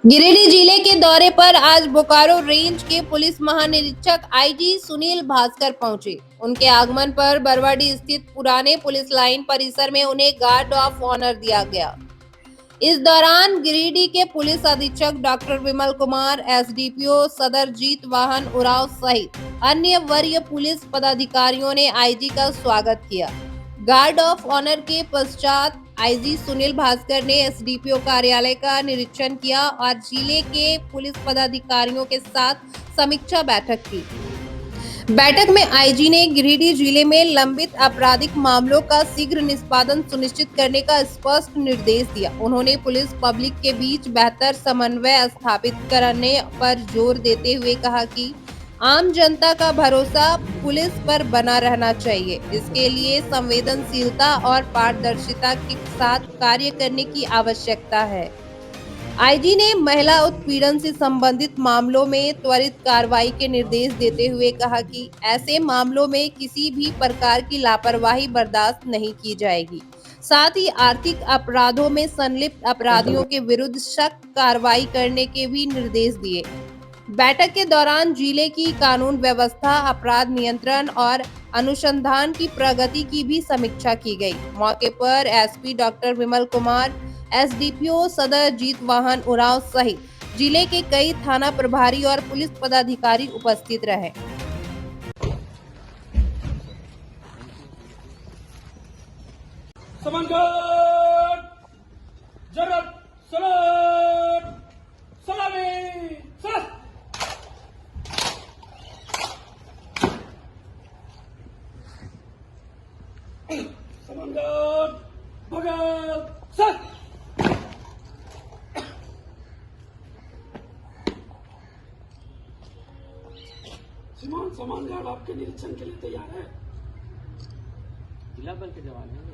गिरिडीह जिले के दौरे पर आज बोकारो रेंज के पुलिस महानिरीक्षक आईजी सुनील भास्कर पहुंचे। उनके आगमन पर बरवाडी स्थित पुराने पुलिस लाइन परिसर में उन्हें गार्ड ऑफ ऑनर दिया गया। इस दौरान गिरिडीह के पुलिस अधीक्षक डॉक्टर विमल कुमार, एसडीपीओ सदर जीत वाहन उरांव सहित अन्य वरीय पुलिस पदाधिकारियों ने आईजी का स्वागत किया। गार्ड ऑफ ऑनर के पश्चात आईजी सुनील भास्कर ने एसडीपीओ कार्यालय का निरीक्षण किया और जिले के पुलिस पदाधिकारियों के साथ समीक्षा बैठक की। बैठक में आईजी ने गिरिडीह जिले में लंबित आपराधिक मामलों का शीघ्र निष्पादन सुनिश्चित करने का स्पष्ट निर्देश दिया। उन्होंने पुलिस पब्लिक के बीच बेहतर समन्वय स्थापित करने पर जोर देते हुए कहा कि आम जनता का भरोसा पुलिस पर बना रहना चाहिए। इसके लिए संवेदनशीलता और पारदर्शिता के साथ कार्य करने की आवश्यकता है। आईजी ने महिला उत्पीड़न से संबंधित मामलों में त्वरित कार्रवाई के निर्देश देते हुए कहा कि ऐसे मामलों में किसी भी प्रकार की लापरवाही बर्दाश्त नहीं की जाएगी। साथ ही आर्थिक अपराधों में संलिप्त अपराधियों के विरुद्ध सख्त कार्रवाई करने के भी निर्देश दिए। बैठक के दौरान जिले की कानून व्यवस्था, अपराध नियंत्रण और अनुसंधान की प्रगति की भी समीक्षा की गई। मौके पर SP doctor Vimal Kumar, SDPO सदर जीत वाहन उरांव सहित जिले के कई थाना प्रभारी और पुलिस पदाधिकारी उपस्थित रहे। समन्वय जरत सलाम सलामी सर समन्वय भगत सर श्रीमान समान गार्ड आपके निरीक्षण के लिए तैयार है। जिला बल के जवान हैं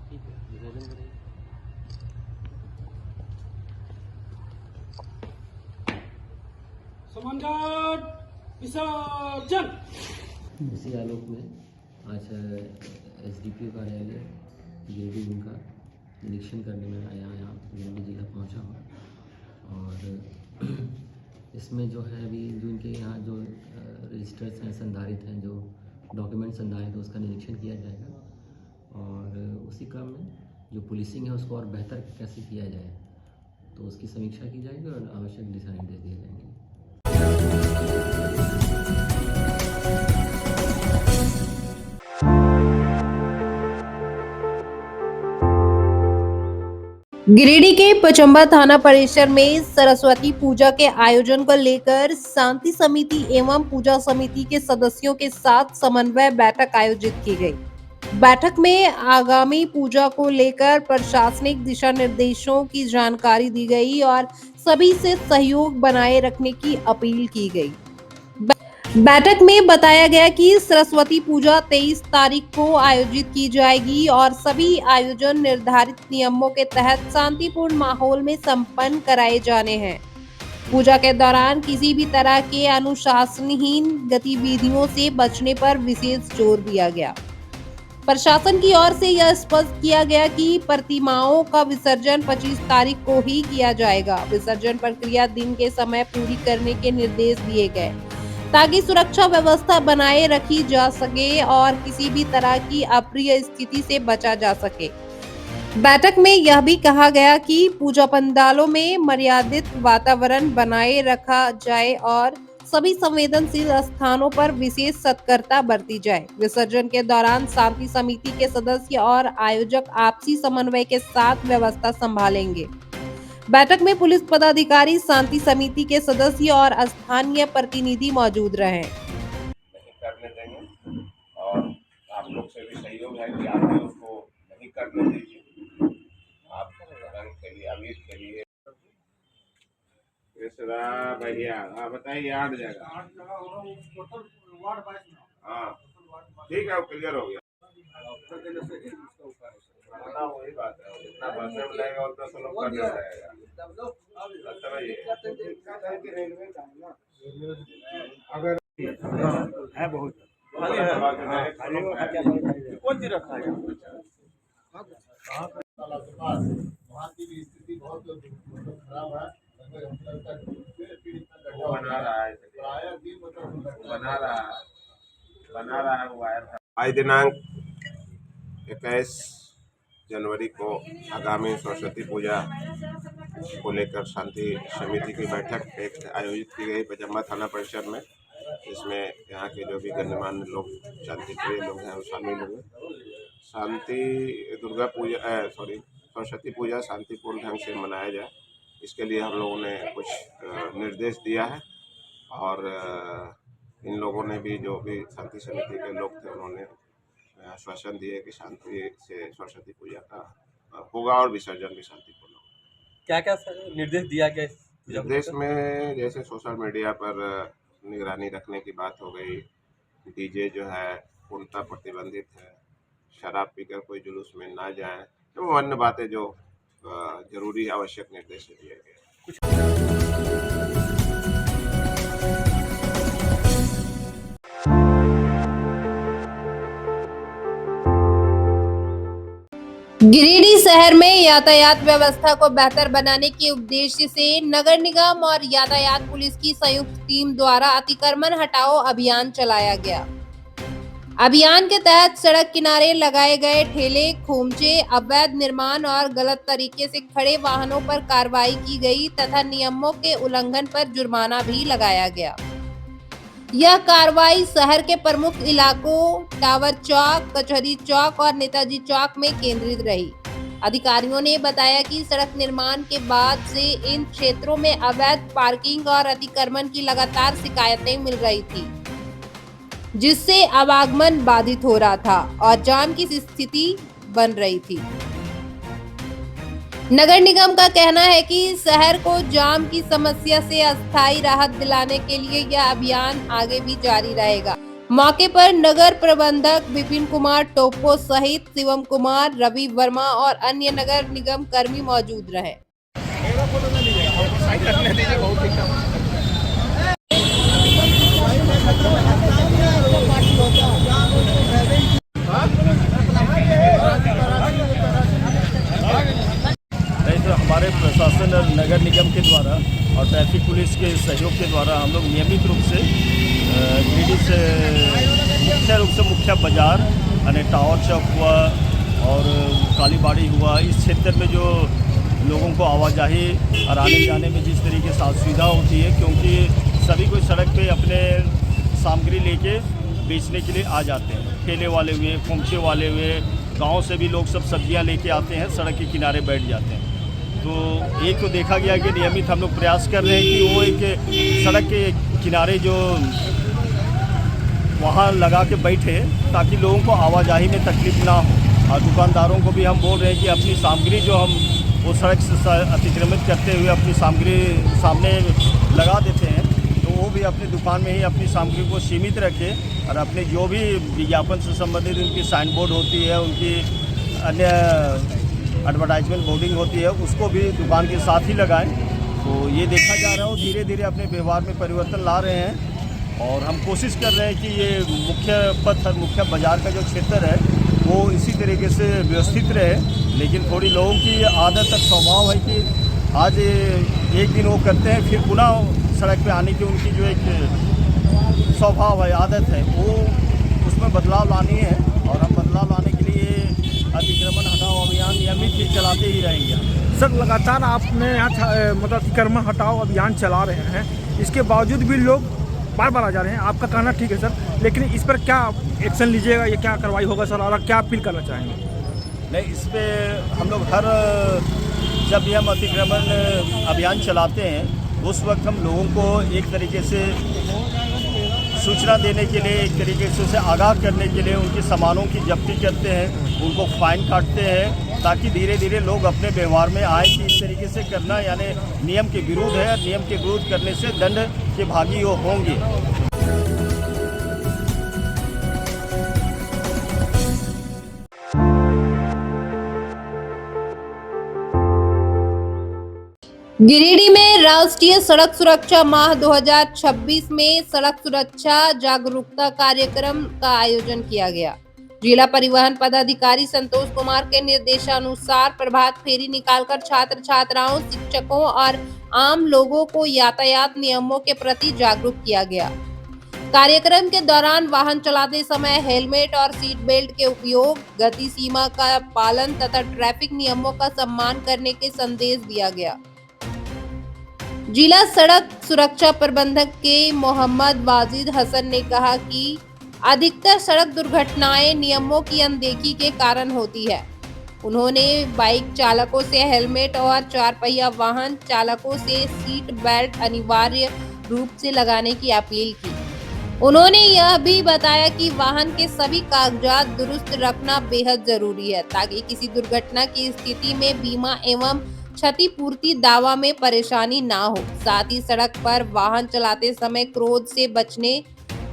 ठीक है निवेदन करेंगे। समान गार्ड विसर्जन। इसी आलोक में आज एसडीपीओ कार्यालय गिरिडीह उनका निरीक्षण करने में यहाँ गिरिडीह जिला पहुँचा हूँ और इसमें जो है अभी जो इनके यहाँ जो रजिस्टर्स हैं, संधारित हैं, जो डॉक्यूमेंट संधारित है उसका निरीक्षण किया जाएगा और उसी क्रम में जो पुलिसिंग है उसको और बेहतर कैसे किया जाए तो उसकी समीक्षा की जाएगी और आवश्यक दिशा निर्देश दिए जाएंगे। गिरिडीह के पचम्बा थाना परिसर में सरस्वती पूजा के आयोजन को लेकर शांति समिति एवं पूजा समिति के सदस्यों के साथ समन्वय बैठक आयोजित की गई। बैठक में आगामी पूजा को लेकर प्रशासनिक दिशा निर्देशों की जानकारी दी गई और सभी से सहयोग बनाए रखने की अपील की गई। बैठक में बताया गया कि सरस्वती पूजा 23 तारीख को आयोजित की जाएगी और सभी आयोजन निर्धारित नियमों के तहत शांतिपूर्ण माहौल में संपन्न कराए जाने हैं। पूजा के दौरान किसी भी तरह के अनुशासनहीन गतिविधियों से बचने पर विशेष जोर दिया गया। प्रशासन की ओर से यह स्पष्ट किया गया कि प्रतिमाओं का विसर्जन 25 तारीख को ही किया जाएगा। विसर्जन प्रक्रिया दिन के समय पूरी करने के निर्देश दिए गए ताकि सुरक्षा व्यवस्था बनाए रखी जा सके और किसी भी तरह की अप्रिय स्थिति से बचा जा सके। बैठक में यह भी कहा गया कि पूजा पंडालों में मर्यादित वातावरण बनाए रखा जाए और सभी संवेदनशील स्थानों पर विशेष सतर्कता बरती जाए। विसर्जन के दौरान शांति समिति के सदस्य और आयोजक आपसी समन्वय के साथ व्यवस्था संभालेंगे। बैठक में पुलिस पदाधिकारी, शांति समिति के सदस्य और स्थानीय प्रतिनिधि मौजूद रहे। नहीं करने देंगे और आप लोग से भी सहयोग है कि आप भी उसको नहीं करने दीजिए। आप रंग के लिए, अबीर के लिए भैया हाँ बताइए 8 जगह। हाँ ठीक है वो क्लियर हो गया। वही बात है जितना पैसे मिलेगा उतना सब लोग करने रहेगा। अगर है बहुत कौन सी रखा है वो बना रहा है, बना रहा है वायर। आज दिनांक 21 जनवरी को आगामी सरस्वती पूजा को लेकर शांति समिति की बैठक एक आयोजित की गई पचम्बा थाना परिसर में। इसमें यहाँ के जो भी गणमान्य लोग, शांति प्रिय लोग हैं, वो शामिल हुए। सरस्वती पूजा शांतिपूर्ण ढंग से मनाया जाए, इसके लिए हम लोगों ने कुछ निर्देश दिया है। और इन लोगों ने भी, जो भी शांति समिति के लोग थे, उन्होंने आश्वासन दिए कि शांति से सरस्वती पूजा का होगा और विसर्जन भी शांतिपूर्ण होगा। क्या क्या निर्देश दिया गया? निर्देश में जैसे सोशल मीडिया पर निगरानी रखने की बात हो गई, डीजे जो है पूर्णतः प्रतिबंधित है, शराब पीकर कोई जुलूस में ना जाए, तो अन्य बातें जो जरूरी आवश्यक निर्देश दिए गए। गिरिडीह शहर में यातायात व्यवस्था को बेहतर बनाने के उद्देश्य से नगर निगम और यातायात पुलिस की संयुक्त टीम द्वारा अतिक्रमण हटाओ अभियान चलाया गया। अभियान के तहत सड़क किनारे लगाए गए ठेले, खोमचे, अवैध निर्माण और गलत तरीके से खड़े वाहनों पर कार्रवाई की गई तथा नियमों के उल्लंघन पर जुर्माना भी लगाया गया। यह कार्रवाई शहर के प्रमुख इलाकों टावर चौक, कचहरी चौक और नेताजी चौक में केंद्रित रही। अधिकारियों ने बताया कि सड़क निर्माण के बाद से इन क्षेत्रों में अवैध पार्किंग और अतिक्रमण की लगातार शिकायतें मिल रही थी, जिससे आवागमन बाधित हो रहा था और जाम की स्थिति बन रही थी। नगर निगम का कहना है कि शहर को जाम की समस्या से अस्थायी राहत दिलाने के लिए यह अभियान आगे भी जारी रहेगा। मौके पर नगर प्रबंधक विपिन कुमार टोपो सहित शिवम कुमार, रवि वर्मा और अन्य नगर निगम कर्मी मौजूद रहे। हमारे प्रशासन और नगर निगम के द्वारा और ट्रैफिक पुलिस के सहयोग के द्वारा हम लोग नियमित रूप से गिरिडीह से मुख्य बाजार यानी टावर चौक हुआ और कालीबाड़ी हुआ, इस क्षेत्र में जो लोगों को आवाजाही और आने जाने में जिस तरीके से असुविधा होती है, क्योंकि सभी कोई सड़क पे अपने सामग्री लेके बेचने के लिए आ जाते हैं। ठेले वाले हुए, खोमचे वाले हुए, गाँव से भी लोग सब सब्जियाँ लेके आते हैं, सड़क के किनारे बैठ जाते हैं। तो एक तो देखा गया कि नियमित हम लोग प्रयास कर रहे हैं कि वो एक सड़क के किनारे जो वहाँ लगा के बैठे, ताकि लोगों को आवाजाही में तकलीफ ना हो। और दुकानदारों को भी हम बोल रहे हैं कि अपनी सामग्री जो हम वो सड़क से अतिक्रमित करते हुए अपनी सामग्री सामने लगा देते हैं, तो वो भी अपनी दुकान में ही अपनी सामग्री को सीमित रखें और अपने जो भी विज्ञापन से संबंधित उनकी साइन बोर्ड होती है, उनकी अन्य एडवर्टाइजमेंट बोर्डिंग होती है, उसको भी दुकान के साथ ही लगाएं। तो ये देखा जा रहा है, धीरे धीरे अपने व्यवहार में परिवर्तन ला रहे हैं और हम कोशिश कर रहे हैं कि ये मुख्य पथ और मुख्य बाजार का जो क्षेत्र है वो इसी तरीके से व्यवस्थित रहे। लेकिन थोड़ी लोगों की आदत और स्वभाव है कि आज एक दिन वो करते हैं, फिर पुनः सड़क पे आने की उनकी जो एक स्वभाव है, आदत है, वो उसमें बदलाव लानी है। और हम बदलाव लाने के लिए अतिक्रमण हटाओ अभियान नियमित ही चलाते ही रहेंगे। सर, लगातार आपने यहाँ मतलब अतिक्रमण हटाओ अभियान चला रहे हैं, इसके बावजूद भी लोग बार बार आ जा रहे हैं। आपका कहना ठीक है सर, लेकिन इस पर क्या एक्शन लीजिएगा, ये क्या कार्रवाई होगा सर, और क्या अपील करना चाहेंगे? नहीं, इस पर हम लोग जब भी हम अतिक्रमण अभियान चलाते हैं उस वक्त हम लोगों को एक तरीके से सूचना देने के लिए, एक तरीके से उसे आगाह करने के लिए उनके सामानों की जब्ती करते हैं, उनको फाइन काटते हैं, ताकि धीरे धीरे लोग अपने व्यवहार में आए कि इस तरीके से करना यानी नियम के विरुद्ध है। नियम के विरुद्ध करने से दंड के भागी वो होंगे। गिरिडीह में राष्ट्रीय सड़क सुरक्षा माह 2026 में सड़क सुरक्षा जागरूकता कार्यक्रम का आयोजन किया गया। जिला परिवहन पदाधिकारी संतोष कुमार के निर्देशानुसार प्रभात फेरी निकालकर छात्र छात्राओं, शिक्षकों और आम लोगों को यातायात नियमों के प्रति जागरूक किया गया। कार्यक्रम के दौरान वाहन चलाते समय हेलमेट और सीट बेल्ट के उपयोग, गति सीमा का पालन तथा ट्रैफिक नियमों का सम्मान करने के संदेश दिया गया। जिला सड़क सुरक्षा प्रबंधक के मोहम्मद वाजिद हसन ने कहा कि अधिकतर सड़क दुर्घटनाएं नियमों की अनदेखी के कारण होती है। उन्होंने बाइक चालकों से हेलमेट और 4 पहिया वाहन चालकों से सीट बेल्ट अनिवार्य रूप से लगाने की अपील की। उन्होंने यह भी बताया कि वाहन के सभी कागजात दुरुस्त रखना बेहद जरूरी है ताकि किसी दुर्घटना की स्थिति में बीमा एवं क्षतिपूर्ति दावा में परेशानी ना हो। साथ ही सड़क पर वाहन चलाते समय क्रोध से बचने,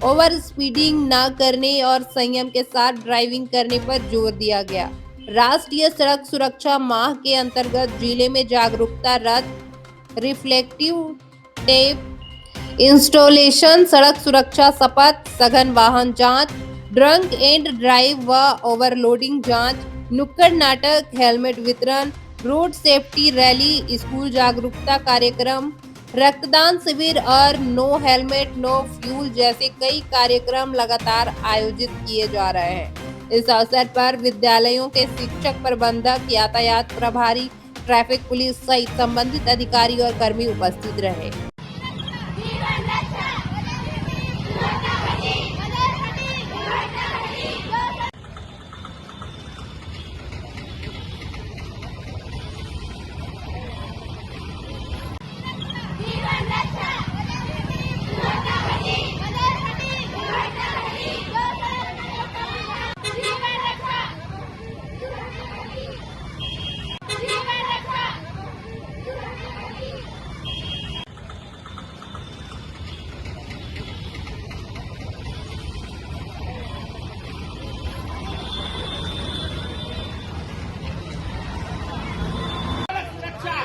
ओवर स्पीडिंग न करने और संयम के साथ ड्राइविंग करने पर जोर दिया गया। राष्ट्रीय सड़क सुरक्षा माह के अंतर्गत जिले में जागरूकता रथ, रिफ्लेक्टिव टेप इंस्टॉलेशन, सड़क सुरक्षा शपथ, सघन वाहन जांच, ड्रंक एंड ड्राइव व ओवरलोडिंग जांच, नुक्कड़ नाटक, हेलमेट वितरण, रोड सेफ्टी रैली, स्कूल जागरूकता कार्यक्रम, रक्तदान शिविर और नो हेलमेट नो फ्यूल जैसे कई कार्यक्रम लगातार आयोजित किए जा रहे हैं। इस अवसर पर विद्यालयों के शिक्षक, प्रबंधक, यातायात प्रभारी, ट्रैफिक पुलिस सहित संबंधित अधिकारी और कर्मी उपस्थित रहे।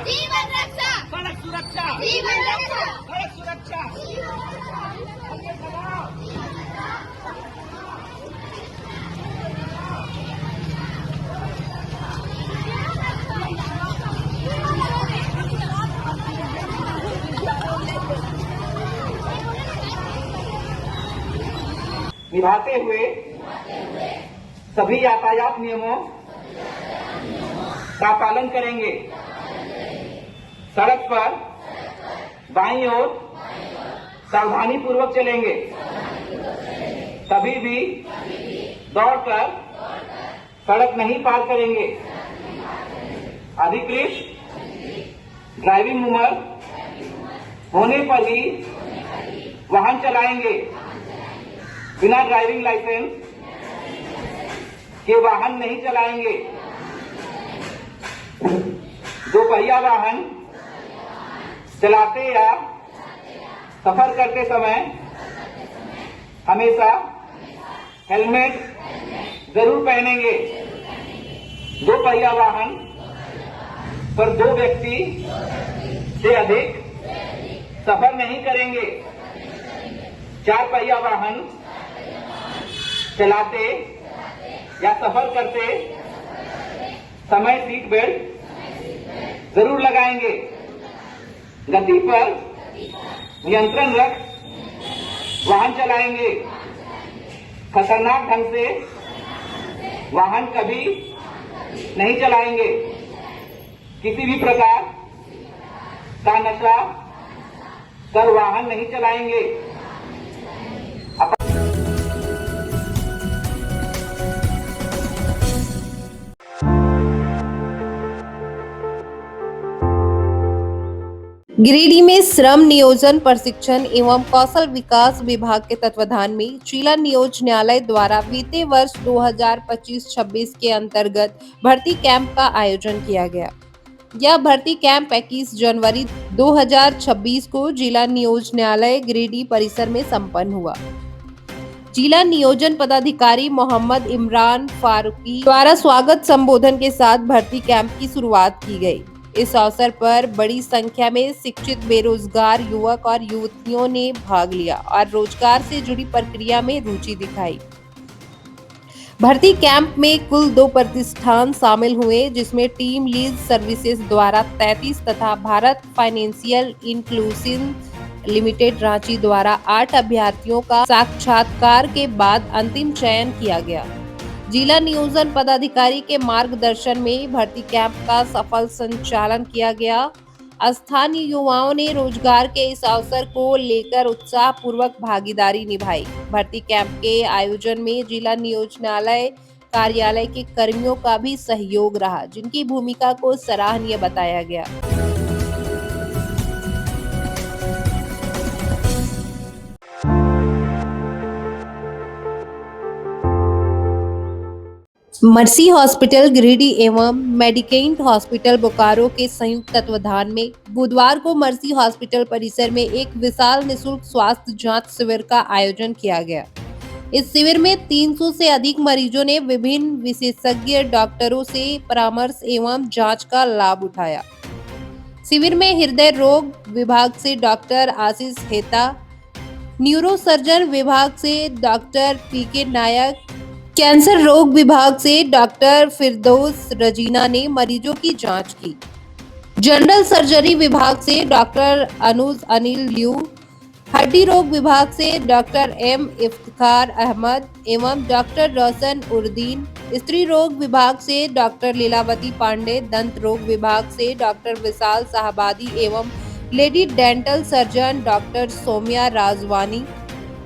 जीवन रक्षा, सड़क सुरक्षा, जीवन रक्षा, सड़क सुरक्षा, निभाते हुए सभी यातायात नियमों का पालन करेंगे। सड़क पर बाईं ओर सावधानी पूर्वक चलेंगे। कभी भी दौड़कर सड़क नहीं पार करेंगे। अधिकृत ड्राइविंग उम्र होने पर ही वाहन चलाएंगे। बिना ड्राइविंग लाइसेंस के वाहन नहीं चलाएंगे। दोपहिया वाहन चलाते या सफर करते समय हमेशा हेलमेट जरूर पहनेंगे। दोपहिया वाहन पर 2 व्यक्ति से अधिक सफर नहीं करेंगे। 4 पहिया वाहन चलाते या सफर करते समय सीट बेल्ट जरूर लगाएंगे। गति पर नियंत्रण रख वाहन चलाएंगे। खतरनाक ढंग से वाहन कभी नहीं चलाएंगे। किसी भी प्रकार का नशा कर वाहन नहीं चलाएंगे। गिरिडीह में श्रम नियोजन प्रशिक्षण एवं कौशल विकास विभाग के तत्वाधान में जिला नियोजनालय द्वारा बीते वर्ष 2025-26 के अंतर्गत भर्ती कैंप का आयोजन किया गया। यह भर्ती कैंप 21 जनवरी 2026 को जिला नियोजनालय गिरिडीह परिसर में संपन्न हुआ। जिला नियोजन पदाधिकारी मोहम्मद इमरान फारूकी द्वारा स्वागत संबोधन के साथ भर्ती कैंप की शुरुआत की गई। इस अवसर पर बड़ी संख्या में शिक्षित बेरोजगार युवक और युवतियों ने भाग लिया और रोजगार से जुड़ी प्रक्रिया में रुचि दिखाई। भर्ती कैंप में कुल 2 प्रतिष्ठान शामिल हुए, जिसमें टीम लीज सर्विसेज द्वारा 33 तथा Bharat financial inclusive limited Ranchi द्वारा 8 अभ्यर्थियों का साक्षात्कार के बाद अंतिम चयन किया गया। जिला नियोजन पदाधिकारी के मार्गदर्शन में भर्ती कैंप का सफल संचालन किया गया। स्थानीय युवाओं ने रोजगार के इस अवसर को लेकर उत्साह पूर्वक भागीदारी निभाई। भर्ती कैंप के आयोजन में जिला नियोजनालय कार्यालय के कर्मियों का भी सहयोग रहा, जिनकी भूमिका को सराहनीय बताया गया। मर्सी हॉस्पिटल गिरिडीह एवं मेडिकेंट हॉस्पिटल बोकारो के संयुक्त तत्वाधान में बुधवार को मर्सी हॉस्पिटल परिसर में एक विशाल निःशुल्क स्वास्थ्य जांच शिविर का आयोजन किया गया। इस शिविर में 300 से अधिक मरीजों ने विभिन्न विशेषज्ञ डॉक्टरों से परामर्श एवं जांच का लाभ उठाया। शिविर में हृदय रोग विभाग से डॉक्टर आशीष हेता, न्यूरोसर्जन विभाग से डॉक्टर पीके नायक, कैंसर रोग विभाग से डॉक्टर फिरदौस रजीना ने मरीजों की जांच की। जनरल सर्जरी विभाग से डॉक्टर अनुज अनिल ल्यू, हड्डी रोग विभाग से डॉक्टर एम इफ्तिखार अहमद एवं डॉक्टर रोशन उर्दीन, स्त्री रोग विभाग से डॉक्टर लीलावती पांडे, दंत रोग विभाग से डॉक्टर विशाल साहबादी एवं lady dental surgeon doctor Saumya Rajwani,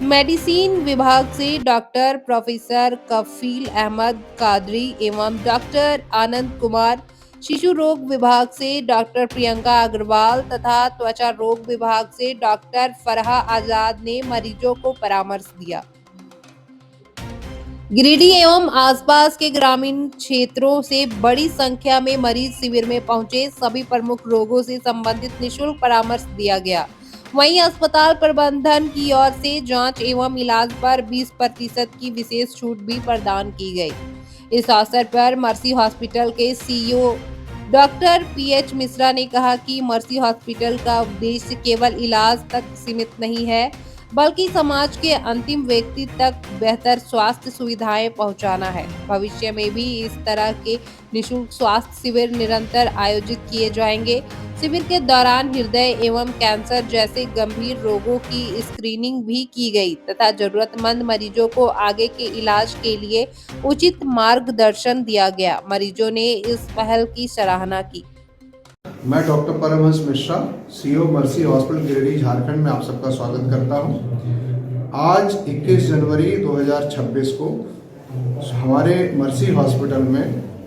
medicine विभाग से डॉक्टर प्रोफेसर कफील अहमद कादरी एवं डॉक्टर आनंद कुमार, शिशु रोग विभाग से डॉक्टर प्रियंका अग्रवाल तथा त्वचा रोग विभाग से डॉक्टर फरहा आजाद ने मरीजों को परामर्श दिया। गिरिडीह एवं आसपास के ग्रामीण क्षेत्रों से बड़ी संख्या में मरीज शिविर में पहुंचे। सभी प्रमुख रोगों से संबंधित निःशुल्क परामर्श दिया गया। वहीं अस्पताल प्रबंधन की ओर से जांच एवं इलाज पर 20% की विशेष छूट भी प्रदान की गई। इस अवसर पर मर्सी हॉस्पिटल के सीईओ डॉक्टर पीएच मिश्रा ने कहा कि मर्सी हॉस्पिटल का उद्देश्य केवल इलाज तक सीमित नहीं है, बल्कि समाज के अंतिम व्यक्ति तक बेहतर स्वास्थ्य सुविधाएं पहुंचाना है। भविष्य में भी इस तरह के निःशुल्क स्वास्थ्य शिविर निरंतर आयोजित किए जाएंगे। शिविर के दौरान हृदय एवं कैंसर जैसे गंभीर रोगों की स्क्रीनिंग भी की गई तथा जरूरतमंद मरीजों को आगे के इलाज के लिए उचित मार्गदर्शन दिया गया। मरीजों ने इस पहल की सराहना की। मैं doctor Paramhans Mishra, CEO Mercy Hospital Giridih Jharkhand में आप सबका स्वागत करता हूं। आज 21 जनवरी 2026 को हमारे मर्सी हॉस्पिटल में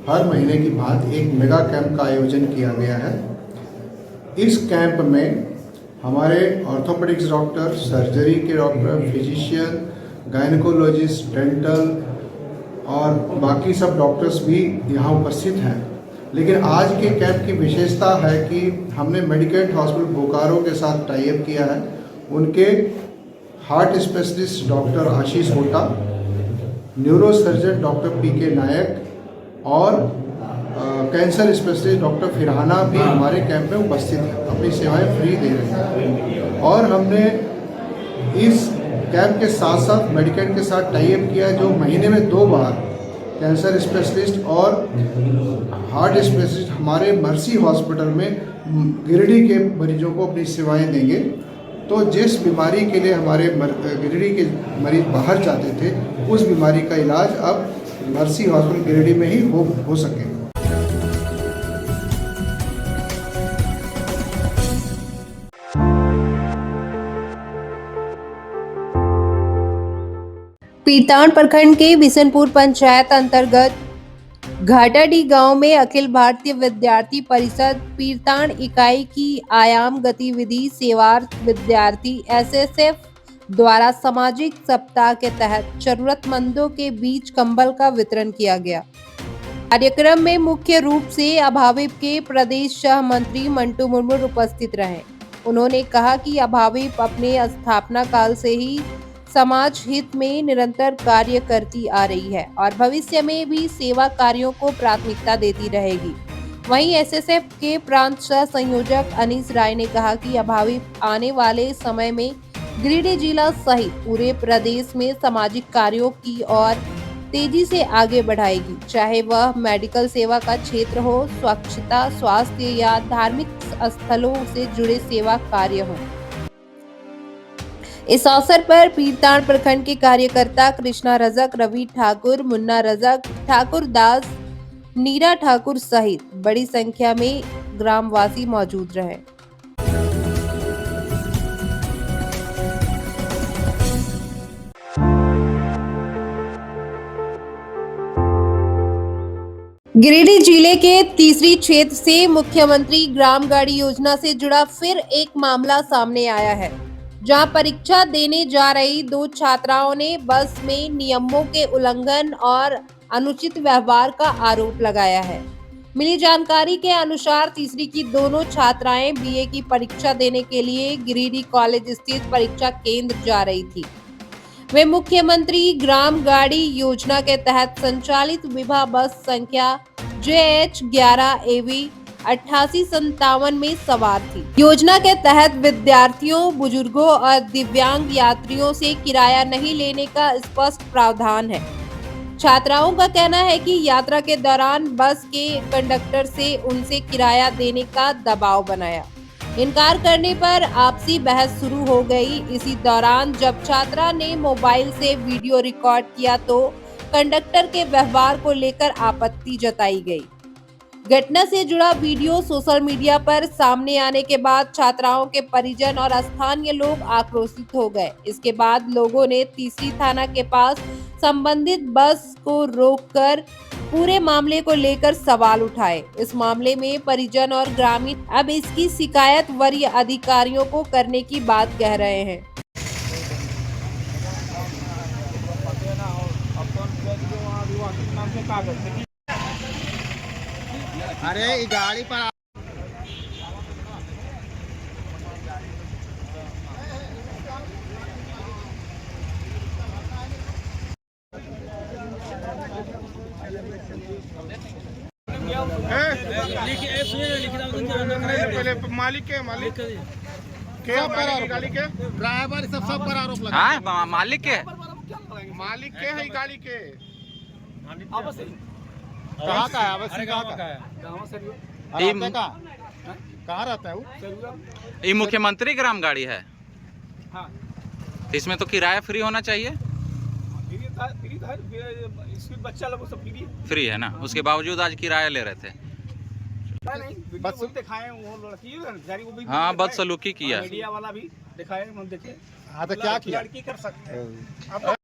हर महीने की भांति एक मेगा कैंप का आयोजन किया गया है। इस कैंप में हमारे ऑर्थोपेडिक्स डॉक्टर, सर्जरी के डॉक्टर, फिजिशियन, गायनेकोलॉजिस्ट, डेंटल और बाकी सब डॉक्टर्स भी यहाँ उपस्थित हैं। लेकिन आज के कैंप की विशेषता है कि हमने मेडिकेंट हॉस्पिटल बोकारो के साथ टाई अप किया है। उनके हार्ट स्पेशलिस्ट डॉक्टर आशीष होता, न्यूरोसर्जन डॉक्टर पीके नायक और कैंसर स्पेशलिस्ट डॉक्टर फिरहाना भी हमारे कैंप में उपस्थित हैं, अपनी सेवाएं फ्री दे रहे हैं। और हमने इस कैंप के साथ साथ मेडिकेंट के साथ टाई अप किया है, जो महीने में 2 बार कैंसर स्पेशलिस्ट और हार्ट स्पेशलिस्ट हमारे मर्सी हॉस्पिटल में गिरिडीह के मरीजों को अपनी सेवाएं देंगे। तो जिस बीमारी के लिए हमारे गिरिडीह के मरीज बाहर जाते थे, उस बीमारी का इलाज अब मर्सी हॉस्पिटल गिरिडीह में ही हो सके। पीरतान प्रखंड के बिशनपुर पंचायत अंतर्गत घाटाडीह गांव में अखिल भारतीय विद्यार्थी परिषद पीरतान इकाई की आयाम गतिविधि सेवार्थ विद्यार्थी एसएसएफ द्वारा सामाजिक सप्ताह के तहत जरूरतमंदों के बीच कंबल का वितरण किया गया। कार्यक्रम में मुख्य रूप से अभाविप के प्रदेश सह मंत्री मंटू मुर्मू उपस्थित रहे। उन्होंने कहा कि अभाविप अपने स्थापना काल से ही समाज हित में निरंतर कार्य करती आ रही है और भविष्य में भी सेवा कार्यों को प्राथमिकता देती रहेगी। वहीं एसएसएफ के प्रांत सह संयोजक अनीस राय ने कहा कि अभाविप आने वाले समय में गिरिडीह जिला सहित पूरे प्रदेश में सामाजिक कार्यों की और तेजी से आगे बढ़ाएगी, चाहे वह मेडिकल सेवा का क्षेत्र हो, स्वच्छता, स्वास्थ्य या धार्मिक स्थलों से जुड़े सेवा कार्य हो। इस अवसर पर पीरताड़ प्रखंड के कार्यकर्ता कृष्णा रजक, रवि ठाकुर, मुन्ना रजक, ठाकुर दास, नीरा ठाकुर सहित बड़ी संख्या में ग्रामवासी मौजूद रहे। गिरिडीह जिले के तीसरी क्षेत्र से मुख्यमंत्री ग्राम गाड़ी योजना से जुड़ा फिर एक मामला सामने आया है, जहां परीक्षा देने जा रही 2 छात्राओं ने बस में नियमों के उल्लंघन और अनुचित व्यवहार का आरोप लगाया है। मिली जानकारी के अनुसार तीसरी की दोनों छात्राएं बीए की परीक्षा देने के लिए गिरिडीह कॉलेज स्थित परीक्षा केंद्र जा रही थी। वे मुख्यमंत्री ग्राम गाड़ी योजना के तहत संचालित विभा बस संख्या JH11AV 8857 में सवार थी। योजना के तहत विद्यार्थियों, बुजुर्गों और दिव्यांग यात्रियों से किराया नहीं लेने का स्पष्ट प्रावधान है। छात्राओं का कहना है कि यात्रा के दौरान बस के कंडक्टर से उनसे किराया देने का दबाव बनाया। इनकार करने पर आपसी बहस शुरू हो गई। इसी दौरान जब छात्रा ने मोबाइल से वीडियो रिकॉर्ड किया तो कंडक्टर के व्यवहार को लेकर आपत्ति जताई गई। घटना से जुड़ा वीडियो सोशल मीडिया पर सामने आने के बाद छात्राओं के परिजन और स्थानीय लोग आक्रोशित हो गए। इसके बाद लोगों ने तीसरी थाना के पास संबंधित बस को रोककर पूरे मामले को लेकर सवाल उठाए। इस मामले में परिजन और ग्रामीण अब इसकी शिकायत वरीय अधिकारियों को करने की बात कह रहे हैं। अरे गाड़ी पर पहले मालिक के गाड़ी के ड्राइवर सब पर आरोप लगा। मालिक के है गाड़ी के कहाँ का है? अवश्य कहाँ का है? कहाँ रहता है वो? ये मुख्यमंत्री ग्राम गाड़ी है। हाँ। इसमें तो किराया फ्री होना चाहिए। बच्चा लोग सब फ्री है ना, उसके बावजूद आज किराया ले रहे थे। बस दिखाए वो लड़की हाँ, बदसलूकी किया। मीडिया वाला भी दिखाए, देखे। हाँ तो क्या किया? लड़की कर सकते हैं।